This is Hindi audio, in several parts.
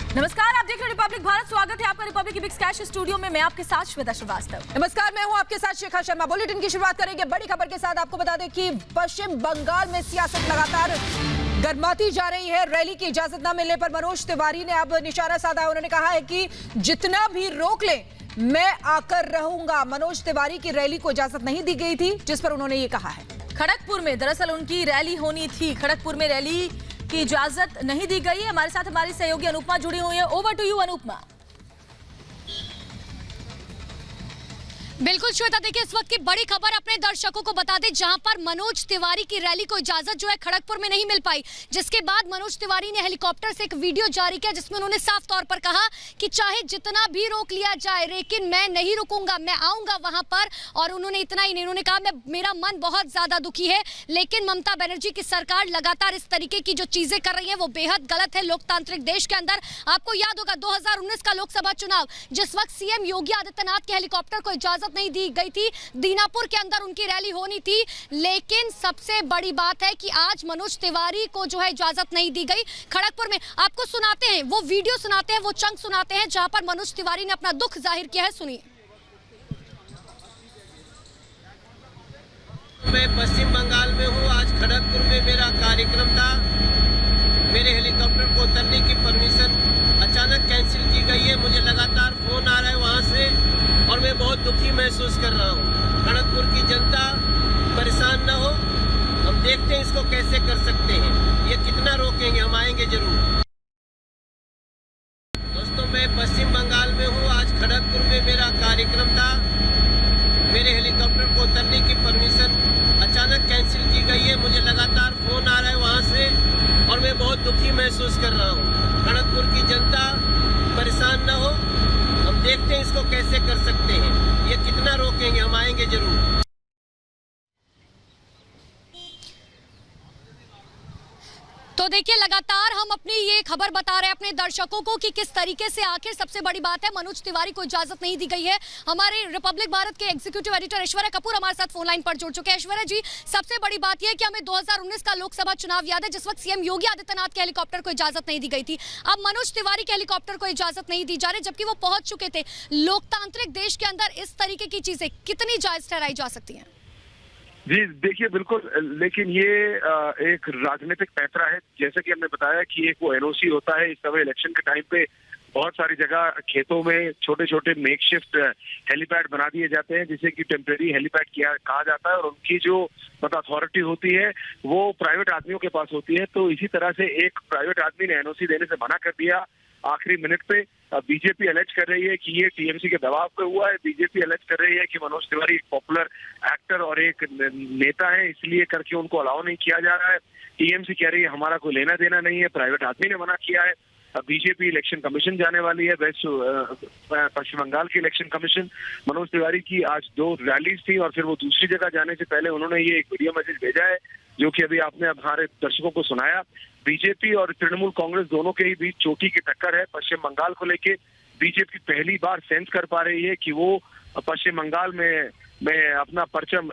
नमस्कार, आप देख रहे हैं रिपब्लिक भारत। स्वागत है आपका रिपब्लिक की बिग स्कैश स्टूडियो में। मैं आपके साथ श्वेता श्रीवास्तव। नमस्कार, मैं हूं आपके साथ शिखा शर्मा। बुलेटिन की शुरुआत करेंगे बड़ी खबर के साथ। आपको बता दें कि पश्चिम बंगाल में सियासत लगातार गर्माती जा रही है। रैली की इजाजत न मिलने पर मनोज तिवारी ने अब निशाना साधा है। उन्होंने कहा है कि जितना भी रोक ले मैं आकर रहूंगा। मनोज तिवारी की रैली को इजाजत नहीं दी गई थी, जिस पर उन्होंने ये कहा है। खड़गपुर में दरअसल उनकी रैली होनी थी। खड़गपुर में रैली की इजाजत नहीं दी गई है। हमारे साथ हमारी सहयोगी अनुपमा जुड़ी हुई है। Over to you Anupama. बिल्कुल श्वेता, देखिए इस वक्त की बड़ी खबर अपने दर्शकों को बता दें, जहां पर मनोज तिवारी की रैली को इजाजत जो है खड़गपुर में नहीं मिल पाई, जिसके बाद मनोज तिवारी ने हेलीकॉप्टर से एक वीडियो जारी किया जिसमें उन्होंने साफ तौर पर कहा कि चाहे जितना भी रोक लिया जाए लेकिन मैं नहीं रुकूंगा, मैं आऊंगा वहां पर। और उन्होंने इतना ही नहीं, उन्होंने कहा मेरा मन बहुत ज्यादा दुखी है, लेकिन ममता बनर्जी की सरकार लगातार इस तरीके की जो चीजें कर रही है वो बेहद गलत है लोकतांत्रिक देश के अंदर। आपको याद होगा 2019 का लोकसभा चुनाव, जिस वक्त सीएम योगी आदित्यनाथ के हेलीकॉप्टर को इजाजत नहीं दी गई थी, दीनापुर के अंदर उनकी रैली होनी थी। लेकिन सबसे बड़ी बात है कि आज मनोज तिवारी को जो है इजाजत नहीं दी गई खड़गपुर में। आपको सुनाते हैं वो वीडियो, सुनाते हैं वो चंक, सुनाते हैं जहां पर मनोज तिवारी ने अपना दुख जाहिर किया है। सुनिए। मैं पश्चिम बंगाल में हूँ। आज खड़गपुर में मेरा कार्यक्रम था। मेरे हेलीकॉप्टर को उतरने की परमिशन अचानक कैंसिल की गई है। मुझे लगातार फोन आ रहा है वहाँ से और मैं बहुत दुखी महसूस कर रहा हूँ। खड़गपुर की जनता परेशान न हो, हम देखते हैं इसको कैसे कर सकते हैं। ये कितना रोकेंगे, हम आएंगे जरूर। दोस्तों, मैं पश्चिम बंगाल में हूँ। आज खड़गपुर में मेरा कार्यक्रम था। मेरे हेलीकॉप्टर को उतरने की परमिशन अचानक कैंसिल की गई है। मुझे लगातार फोन आ रहा है वहाँ से और मैं बहुत दुखी महसूस कर रहा हूँ। खड़गपुर की जनता परेशान न हो, हम देखते हैं इसको कैसे कर सकते हैं। ये कितना रोकेंगे, हम आएंगे जरूर। तो देखिए लगातार हम अपनी ये खबर बता रहे हैं अपने दर्शकों को कि किस तरीके से आखिर सबसे बड़ी बात है मनोज तिवारी को इजाजत नहीं दी गई है। हमारे रिपब्लिक भारत के एग्जीक्यूटिव एडिटर ऐश्वर्या कपूर हमारे साथ फोन लाइन पर जुड़ चुके हैं। ऐश्वर्या जी, सबसे बड़ी बात यह है कि हमें 2019 का लोकसभा चुनाव याद है, जिस वक्त सीएम योगी आदित्यनाथ के हेलीकॉप्टर को इजाजत नहीं दी गई थी। अब मनोज तिवारी के हेलीकॉप्टर को इजाजत नहीं दी जा रही, जबकि वो पहुंच चुके थे। लोकतांत्रिक देश के अंदर इस तरीके की चीजें कितनी जायज ठहराई जा सकती है? जी देखिए, बिल्कुल, लेकिन ये एक राजनीतिक पैंतरा है। जैसे कि हमने बताया कि एक वो एनओसी होता है। इस समय इलेक्शन के टाइम पे बहुत सारी जगह खेतों में छोटे छोटे मेकशिफ्ट हेलीपैड बना दिए जाते हैं, जिसे कि टेम्परेरी हेलीपैड कहा जाता है, और उनकी जो अथॉरिटी होती है वो प्राइवेट आदमियों के पास होती है। तो इसी तरह से एक प्राइवेट आदमी ने एनओसी देने से मना कर दिया आखिरी मिनट पे। बीजेपी अलर्ज कर रही है कि ये टीएमसी के दबाव पे हुआ है। बीजेपी अलर्ज कर रही है कि मनोज तिवारी एक पॉपुलर एक्टर और एक नेता है, इसलिए करके उनको अलाउ नहीं किया जा रहा है। टीएमसी कह रही है हमारा कोई लेना देना नहीं है, प्राइवेट आदमी ने मना किया है। बीजेपी इलेक्शन कमीशन जाने वाली है, वेस्ट पश्चिम बंगाल की इलेक्शन कमीशन। मनोज तिवारी की आज 2 रैलीज थी और फिर वो दूसरी जगह जाने से पहले उन्होंने ये एक वीडियो मैसेज भेजा है, जो कि अभी आपने हमारे दर्शकों को सुनाया। बीजेपी और तृणमूल कांग्रेस दोनों के ही बीच चोटी की टक्कर है। पश्चिम बंगाल को लेके बीजेपी पहली बार सेंस कर पा रही है कि वो पश्चिम बंगाल में अपना परचम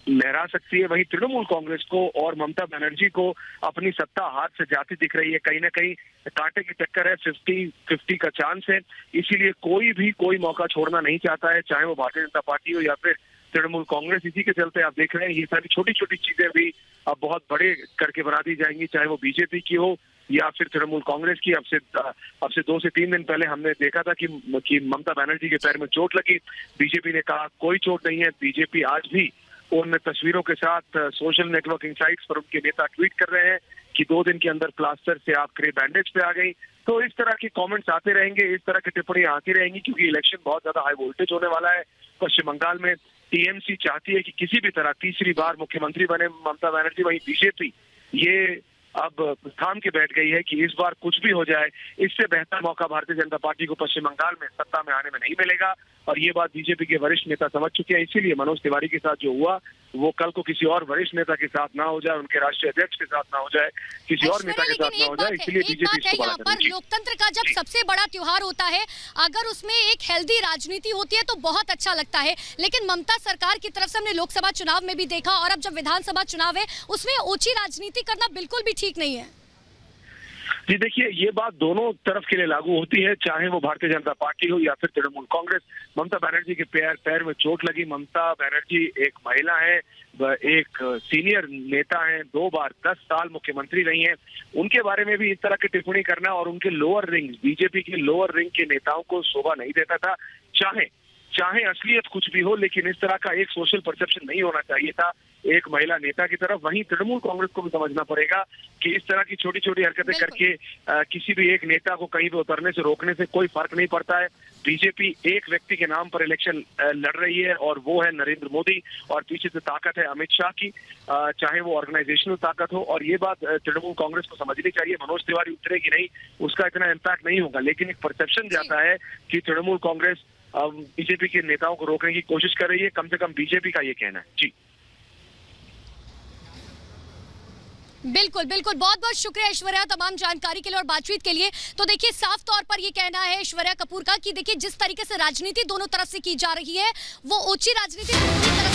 लहरा सकती है। वहीं तृणमूल कांग्रेस को और ममता बनर्जी को अपनी सत्ता हाथ से जाती दिख रही है। कहीं ना कहीं कांटे की टक्कर है, 50-50 का चांस है। इसीलिए कोई मौका छोड़ना नहीं चाहता है, चाहे वो भारतीय जनता पार्टी हो या फिर तृणमूल कांग्रेस। इसी के चलते आप देख रहे हैं ये सारी छोटी छोटी चीजें भी अब बहुत बड़े करके बना दी जाएंगी, चाहे वो बीजेपी की हो या फिर तृणमूल कांग्रेस की। अब से 2 से 3 दिन पहले हमने देखा था कि ममता बनर्जी के पैर में चोट लगी। बीजेपी ने कहा कोई चोट नहीं है। बीजेपी आज भी उन तस्वीरों के साथ सोशल नेटवर्किंग साइट्स पर उनके नेता ट्वीट कर रहे हैं कि 2 दिन के अंदर प्लास्टर से आप क्रे बैंडेज पे आ गई। तो इस तरह के कमेंट्स आते रहेंगे, इस तरह की टिप्पणियां आती रहेंगी, क्योंकि इलेक्शन बहुत ज्यादा हाई वोल्टेज होने वाला है पश्चिम बंगाल में। टीएमसी चाहती है कि किसी भी तरह तीसरी बार मुख्यमंत्री बने ममता बनर्जी। वहीं बीजेपी ये अब थाम के बैठ गई है कि इस बार कुछ भी हो जाए, इससे बेहतर मौका भारतीय जनता पार्टी को पश्चिम बंगाल में सत्ता में आने में नहीं मिलेगा। और ये बात बीजेपी के वरिष्ठ नेता समझ चुके हैं। इसीलिए मनोज तिवारी के साथ जो हुआ वो कल को किसी और वरिष्ठ नेता के साथ ना हो जाए, उनके राष्ट्रीय अध्यक्ष के साथ ना हो जाए, किसी और नेता के साथ ना हो जाए। इसलिए बीजेपी इसको यहाँ पर लोकतंत्र का जब सबसे बड़ा त्योहार होता है, अगर उसमें एक हेल्दी राजनीति होती है तो बहुत अच्छा लगता है। लेकिन ममता सरकार की तरफ से हमने लोकसभा चुनाव में भी देखा, और अब जब विधानसभा चुनाव है उसमें ओछी राजनीति करना बिल्कुल भी ठीक नहीं है। जी देखिए, ये बात दोनों तरफ के लिए लागू होती है, चाहे वो भारतीय जनता पार्टी हो या फिर तृणमूल कांग्रेस। ममता बनर्जी के पैर में चोट लगी। ममता बनर्जी एक महिला है, एक सीनियर नेता है, 2 बार 10 साल मुख्यमंत्री रही हैं। उनके बारे में भी इस तरह की टिप्पणी करना और उनके लोअर रिंग, बीजेपी के लोअर रिंग के नेताओं को शोभा नहीं देता था। चाहे असलियत कुछ भी हो, लेकिन इस तरह का एक सोशल परसेप्शन नहीं होना चाहिए था एक महिला नेता की तरफ। वहीं तृणमूल कांग्रेस को भी समझना पड़ेगा कि इस तरह की छोटी छोटी हरकतें करके किसी भी एक नेता को कहीं भी उतरने से रोकने से कोई फर्क नहीं पड़ता है। बीजेपी एक व्यक्ति के नाम पर इलेक्शन लड़ रही है और वो है नरेंद्र मोदी, और पीछे से ताकत है अमित शाह की, चाहे वो ऑर्गेनाइजेशनल ताकत हो। और ये बात तृणमूल कांग्रेस को समझनी चाहिए। मनोज तिवारी उतरेगी नहीं, उसका इतना इम्पैक्ट नहीं होगा, लेकिन एक परसेप्शन जाता है कि तृणमूल कांग्रेस बीजेपी के नेताओं को रोकने की कोशिश कर रही है। कम से कम बीजेपी का ये कहना है। जी बिल्कुल बिल्कुल, बहुत बहुत शुक्रिया ऐश्वर्या तमाम जानकारी के लिए और बातचीत के लिए। तो देखिए, साफ तौर पर ये कहना है ऐश्वर्या कपूर का कि देखिए जिस तरीके से राजनीति दोनों तरफ से की जा रही है, वो ऊंची राजनीति दोनों तरफ